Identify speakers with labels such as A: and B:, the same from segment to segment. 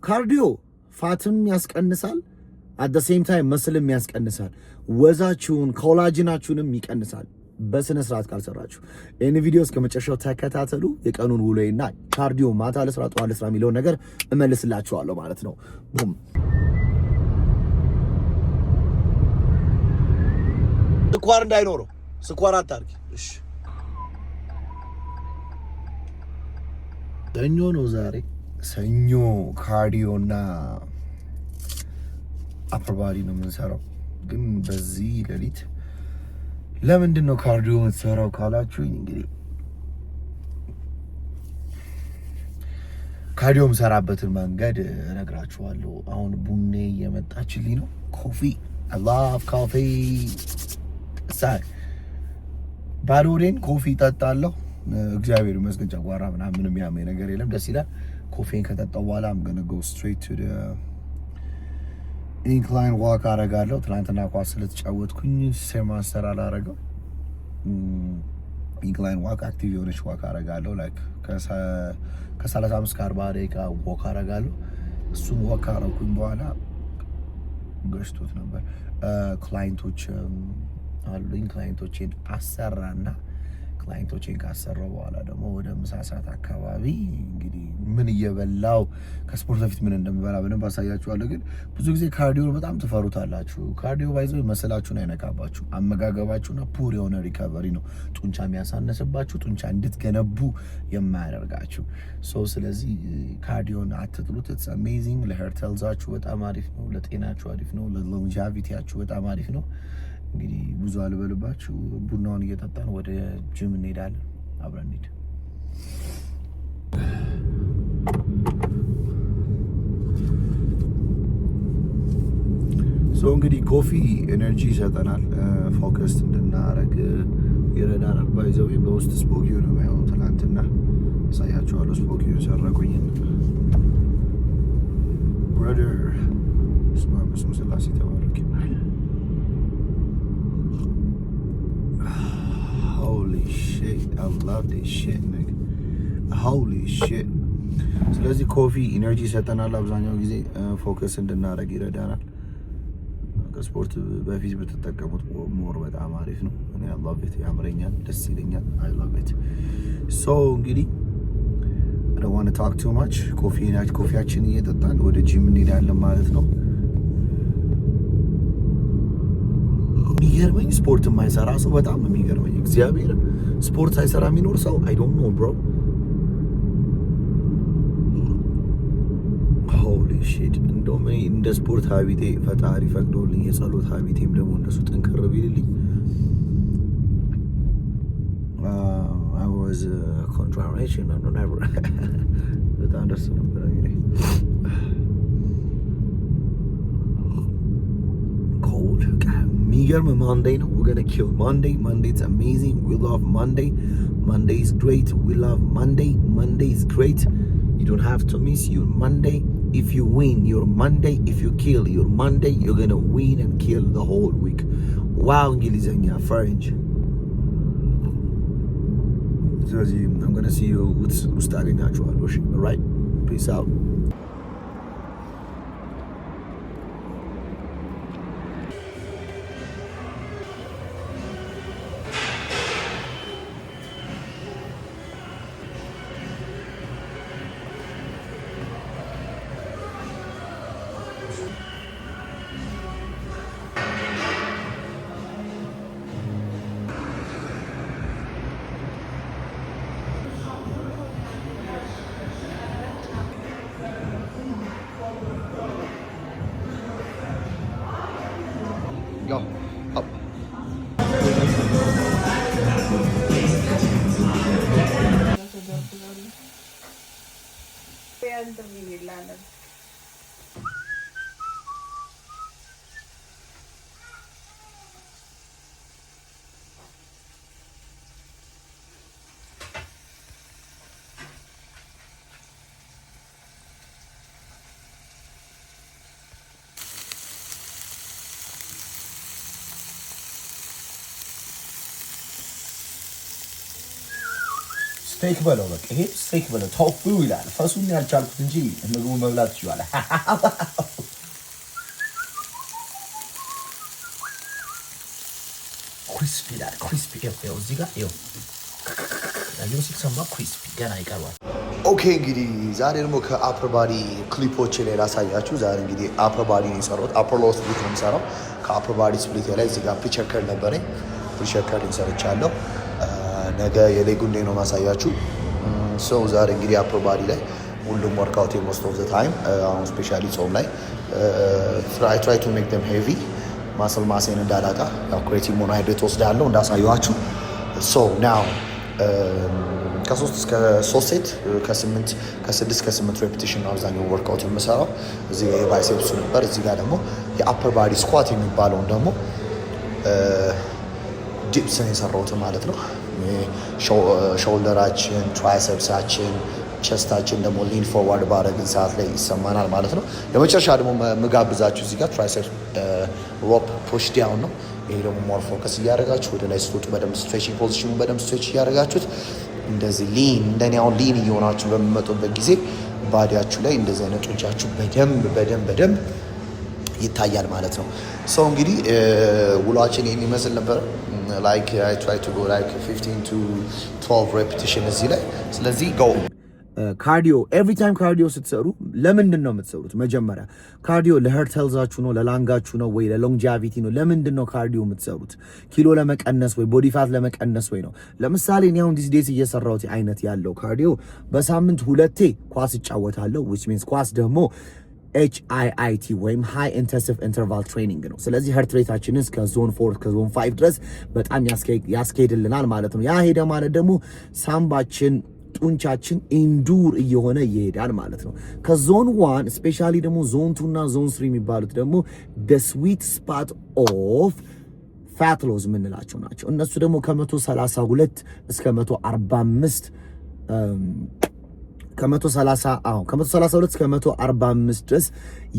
A: ካርዲዮ ፋትም ያስቀንሳል፣ አት ዘ ሴም ታይም መስልም ያስቀንሳል፣ ወዛችሁን ኮላጅናችሁንም ይቀንሳል በስነ ስርዓት ካልሰራችሁ። ይህን ቪዲዮ እስከ መጨረሻው ተከታተሉ። የቀኑን ውሎዬና ካርዲዮ ማታ ለስራ ጠዋት ለስራ የሚለውን ነገር እመልስላችኋለሁ ማለት ነው። ቡም ስኳር እንዳይኖረው ስኳር አታርጊ እሺ። ሰኞ ነው ዛሬ። ሰኞ ካርዲዮና አፐር ባዲ ነው የምንሰራው። ግን በዚህ ሌሊት ለምንድን ነው ካርዲዮ የምትሰራው ካላችሁኝ፣ እንግዲህ ካርዲዮ የምሰራበትን መንገድ እነግራችኋለሁ። አሁን ቡኔ እየመጣችልኝ ነው። ኮፊ I love coffee። ባዶ ሆዴን ኮፊ እጠጣለሁ። እግዚአብሔር ይመስገን ጨጓራ ምናምን የሚያመኝ ነገር የለም። ደስ ይላል። ኮፊን ከጠጣሁ በኋላ I'm gonna go straight to the ኢንክላይን ዋክ አረጋለሁ። ትናንትና ኳስ ስለተጫወትኩኝ ሴማስተር አላረገው። ኢንክላይን ዋክ አክቲቭ የሆነች ዋክ አረጋለሁ። ላይክ ከ35 እስከ 40 ደቂቃ ዋክ አረጋለሁ። እሱም ዋክ አረኩኝ በኋላ ገሽቶት ነበር። ክላይንቶች አሉኝ። ክላይንቶቼን አሰራና ክላይንቶቼን ካሰራው በኋላ ደግሞ ወደ ምሳ ሰዓት አካባቢ እንግዲህ ምን እየበላው ከስፖርት በፊት ምን እንደምበላ በደንብ አሳያችኋለሁ። ግን ብዙ ጊዜ ካርዲዮ በጣም ትፈሩታላችሁ። ካርዲዮ ባይዘው መሰላችሁን አይነካባችሁ። አመጋገባችሁና ፑር የሆነ ሪካቨሪ ነው ጡንቻ የሚያሳነስባችሁ፣ ጡንቻ እንድትገነቡ የማያደርጋችሁ። ስለዚህ ካርዲዮን አትጥሉት። ኢትስ አሜዚንግ። ለሄርት ሄልዛችሁ በጣም አሪፍ ነው። ለጤናችሁ አሪፍ ነው። ለሎንጃቪቲያችሁ በጣም አሪፍ ነው። እንግዲህ ብዙ አልበልባችሁ። ቡናውን እየጠጣን ወደ ጂም እንሄዳለን። አብረን እንሂድ። እንግዲህ ኮፊ ኤነርጂ ይሰጠናል፣ ፎከስ እንድናረግ ይረዳናል። ባይዘው በውስጥ ስፖኪዮ ነው ያው ትናንትና አሳያችኋለሁ። ስፖኪዮ ሰረቁኝ ብራዘር ስማ በስመ ስላሴ ተባረክ። Holy shit, I love this shit, nigga. Holy shit. ስለዚህ ኮፊ ኢነርጂ ይሰጠናል። አብዛኛው ጊዜ ፎከስ እንድናደርግ ይረዳናል። ከስፖርት በፊት ብትጠቀሙት ሞር በጣም አሪፍ ነው። እኔ I love it፣ ያምረኛል፣ ደስ ይለኛል። I love it። እንግዲህ I don't want to talk too much። ኮፊያችን እየጠጣን ወደ ጂም እንሄዳለን ማለት ነው። የሚገርመኝ ስፖርት የማይሰራ ሰው በጣም የሚገርመኝ እግዚአብሔር ስፖርት ሳይሰራ የሚኖር ሰው I don't know bro። holy shit። እንደውም እንደ ስፖርት ሀቢቴ ፈጣሪ ፈቅዶልኝ የጸሎት ሀቢቴም ደግሞ እንደሱ ጥንክር ቢልልኝ I was contraction and never በጣም ደስ ነበር እንግዲህ cold የሚገርም Monday ነው። We're gonna kill Monday. Monday is amazing. We love Monday. Monday is great. We love Monday. Monday is great. You don't have to miss your Monday. If you win your Monday, if you kill your Monday, you're gonna win and kill the whole week. Wow, እንግሊዘኛ French. ስለዚህ I'm gonna see you ውስጥ አገኛችኋለሁ። Alright, peace out. Go up. ስቴክ በለው በቃ ይሄ ስቴክ በለው ቶፉ ይላል። ፈሱን ያልቻልኩት እንጂ ምግቡ መብላት ይችላል። ክሪስፒ ይላል። ክሪስፒ ይኸው እዚህ ጋር ይኸው ያለው ሲሰማ ክሪስፒ ገና ይቀርባል። ኦኬ እንግዲህ ዛሬ ደግሞ ከአፐር ባዲ ክሊፖች ላይ ላሳያችሁ። ዛሬ እንግዲህ አፐር ባዲ ነው የሰራሁት። አፐር ሎው ስፕሊት ነው የምሰራው። ከአፐር ባዲ ስፕሊት ላይ እዚህ ጋር ፒቸር ከርል ነበረኝ። ፒቸር ከርል ሰርቻለሁ። ነገ የሌጉን ዴይ ነው ማሳያችሁ። ሰው ዛሬ እንግዲህ አፐር ባዲ ላይ ሁሉም ወርክአውት ሞስት ኦፍ ዘ ታይም አሁን ስፔሻሊ ጾም ላይ ትራይ ቱ ሜክ ደም ሄቪ ማስል ማሴን እንዳላጣ ያው ክሬቲን ሞኖሃይድሬት ወስዳለሁ እንዳሳየኋችሁ። ሶ ናው ከ3 እስከ 3 ሴት ከ6 እስከ 8 ሬፒቲሽን አብዛኛው ወርክአውት የምሰራው። እዚህ ጋር የባይሴፕሱ ነበር። እዚህ ጋር ደግሞ የአፐር ባዲ ስኳት የሚባለውን ደግሞ ዲፕስን የሰራሁት ማለት ነው። ሾልደራችን፣ ትራይሰፕሳችን፣ ቸስታችን ደግሞ ሊን ፎርዋርድ ባረግን ሰዓት ላይ ይሰማናል ማለት ነው። የመጨረሻ ደግሞ ምጋብዛችሁ እዚህ ጋር ትራይሰፕ ሮፕ ፑሽ ዳውን ነው። ይሄ ደግሞ ሞር ፎከስ እያደረጋችሁ ወደ ላይ ስትወጡ በደንብ ስትሬቺንግ ፖዚሽኑ በደንብ ስትሬች እያደረጋችሁት እንደዚህ ሊን እንደኔ አሁን ሊን እየሆናችሁ በሚመጡበት ጊዜ ባዲያችሁ ላይ እንደዚህ አይነት ጡንቻችሁ በደንብ ይታያል ማለት ነው። ሰው እንግዲህ ውሏችን ይህን ይመስል ነበር። ላይክ አይ ትራይ ቱ ጎ ላይክ 15 to 12 ሬፒቲሽን እዚህ ላይ። ስለዚህ ጎ ካርዲዮ ኤቭሪ ታይም ካርዲዮ ስትሰሩ ለምንድን ነው የምትሰሩት? መጀመሪያ ካርዲዮ ለሄርት ሄልዛችሁ ነው፣ ለላንጋችሁ ነው ወይ ለሎንጃቪቲ ነው? ለምንድን ነው ካርዲዮ የምትሰሩት? ኪሎ ለመቀነስ ወይ ቦዲ ፋት ለመቀነስ ወይ ነው? ለምሳሌ እኔ አሁን ዲስ ዴይስ እየሰራሁት አይነት ያለው ካርዲዮ በሳምንት 2 ኳስ እጫወታለሁ። which means ኳስ ደግሞ HIIT ወይም ሃይ ኢንተንሲቭ ኢንተርቫል ትሬኒንግ ነው። ስለዚህ ሄርት ሬታችንን እስከ ዞን 4 ከዞን 5 ድረስ በጣም ያስኬድልናል ማለት ነው። ያ ሄደ ማለት ደግሞ ሳምባችን ጡንቻችን ኢንዱር እየሆነ ይሄዳል ማለት ነው። ከዞን 1 ስፔሻሊ ደግሞ ዞን 2 እና ዞን 3 የሚባሉት ደግሞ the sweet spot of fat loss የምንላቸው ናቸው። እነሱ ደግሞ ከ132 እስከ 145 ከ132 እስከ 145 ድረስ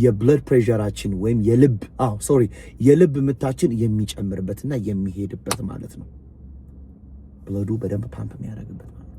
A: የብለድ ፕሬሸራችን ወይም የልብ ምታችን የሚጨምርበትና የሚሄድበት ማለት ነው። ብለዱ በደንብ ፓምፕ የሚያደርግበት ማለት ነው።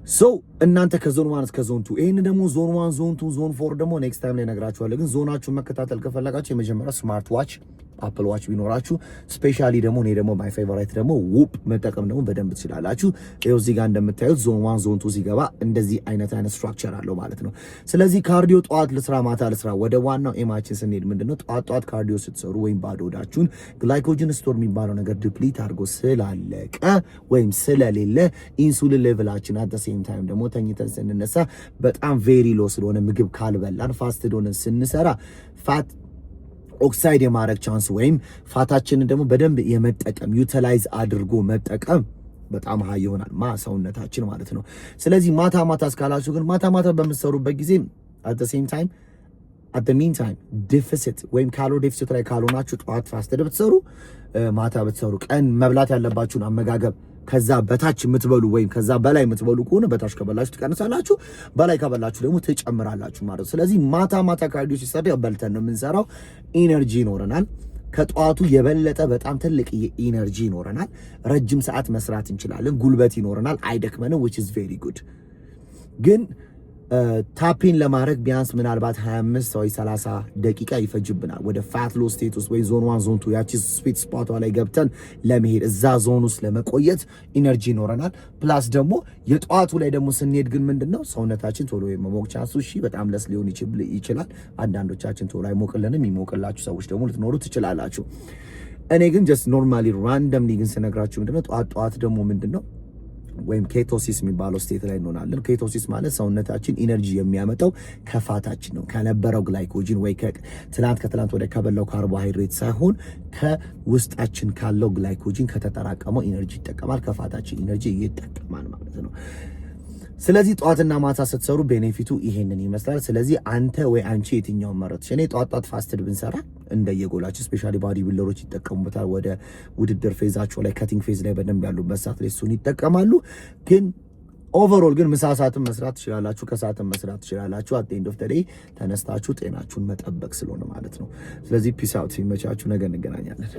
A: ሶ እናንተ ከዞን 1 እስከ ዞን 2 ይሄን ደግሞ ዞን 1 ዞን 2 ዞን 4 ደግሞ ኔክስት ታይም ላይ ነግራችኋለሁ። ግን ዞናችሁን መከታተል ከፈለጋችሁ የመጀመሪያ ስማርት ዋች አፕል ዋች ቢኖራችሁ ስፔሻሊ ደግሞ እኔ ደግሞ ማይ ፌቨራይት ደግሞ ውፕ መጠቀም ደግሞ በደንብ ትችላላችሁ። ይኸው እዚህ ጋር እንደምታዩት ዞን 1 ዞን 2 ሲገባ እንደዚህ አይነት ስትራክቸር አለው ማለት ነው። ስለዚህ ካርዲዮ ጠዋት ልስራ ማታ ልስራ፣ ወደ ዋናው ኤማችን ስንሄድ ምንድነው ጠዋት ካርዲዮ ስትሰሩ ወይም ባዶ ሆዳችሁን ግላይኮጅን ስቶር የሚባለው ነገር ዲፕሊት አድርጎ ስላለቀ ወይም ስለሌለ ኢንሱሊን ሌቭላችን አት ዘ ሴም ታይም ደግሞ ተኝተን ስንነሳ በጣም ቬሪ ሎ ስለሆነ ምግብ ካልበላን ፋስትድ ሆነን ስንሰራ ፋት ኦክሳይድ የማድረግ ቻንስ ወይም ፋታችንን ደግሞ በደንብ የመጠቀም ዩቲላይዝ አድርጎ መጠቀም በጣም ሃይ ይሆናል ሰውነታችን ማለት ነው። ስለዚህ ማታ እስካላችሁ ግን ማታ በምትሰሩበት ጊዜ at the same time at the meantime deficit ወይም ካሎሪ ዴፊሲት ላይ ካልሆናችሁ ጠዋት ፋስትድ ብትሰሩ ማታ ብትሰሩ ቀን መብላት ያለባችሁን አመጋገብ ከዛ በታች የምትበሉ ወይም ከዛ በላይ የምትበሉ ከሆነ በታች ከበላችሁ ትቀንሳላችሁ፣ በላይ ከበላችሁ ደግሞ ትጨምራላችሁ ማለት ነው። ስለዚህ ማታ ካርዲዮ ሲሰራ በልተን ነው የምንሰራው። ኢነርጂ ይኖረናል። ከጠዋቱ የበለጠ በጣም ትልቅ ኢነርጂ ይኖረናል። ረጅም ሰዓት መስራት እንችላለን። ጉልበት ይኖረናል። አይደክመንም which is very good። ግን ታፒን ለማድረግ ቢያንስ ምናልባት 25 ወይ 30 ደቂቃ ይፈጅብናል ወደ ፋት ሎ ስቴት ውስጥ ወይ ዞን 1 ዞን 2 ያቺ ስዊት ስፖቷ ላይ ገብተን ለመሄድ እዛ ዞን ውስጥ ለመቆየት ኢነርጂ ይኖረናል። ፕላስ ደግሞ የጠዋቱ ላይ ደግሞ ስንሄድ ግን ምንድነው ሰውነታችን ቶሎ የመሞቅ ቻንሱ በጣም ለስ ሊሆን ይችላል። አንዳንዶቻችን ቶሎ አይሞቅልንም። የሚሞቅላችሁ ሰዎች ደግሞ ልትኖሩ ትችላላችሁ። እኔ ግን ጀስት ኖርማሊ ራንደምሊ ግን ስነግራችሁ ምንድነው ጠዋት ደግሞ ምንድነው ወይም ኬቶሲስ የሚባለው ስቴት ላይ እንሆናለን። ኬቶሲስ ማለት ሰውነታችን ኢነርጂ የሚያመጣው ከፋታችን ነው፣ ከነበረው ግላይኮጂን ወይ ከትላንት ወደ ከበላው ካርቦሃይድሬት ሳይሆን ከውስጣችን ካለው ግላይኮጂን ከተጠራቀመው ኢነርጂ ይጠቀማል፣ ከፋታችን ኢነርጂ ይጠቀማል ማለት ነው። ስለዚህ ጠዋትና ማታ ስትሰሩ ቤኔፊቱ ይሄንን ይመስላል። ስለዚህ አንተ ወይ አንቺ የትኛውን መረጥሽ? እኔ ጠዋት ፋስትድ ብንሰራ እንደየጎላችሁ ስፔሻሊ ባዲ ቢልደሮች ይጠቀሙበታል። ወደ ውድድር ፌዛቸው ላይ ከቲንግ ፌዝ ላይ በደንብ ያሉበት ሰዓት ላይ እሱን ይጠቀማሉ። ግን ኦቨርኦል ግን ምሳ ሰዓትን መስራት ትችላላችሁ፣ ከሰዓትን መስራት ትችላላችሁ። አት ኤንድ ኦፍ ዘ ዴይ ተነስታችሁ ጤናችሁን መጠበቅ ስለሆነ ማለት ነው። ስለዚህ ፒስ አውት፣ ሲመቻችሁ፣ ነገ እንገናኛለን።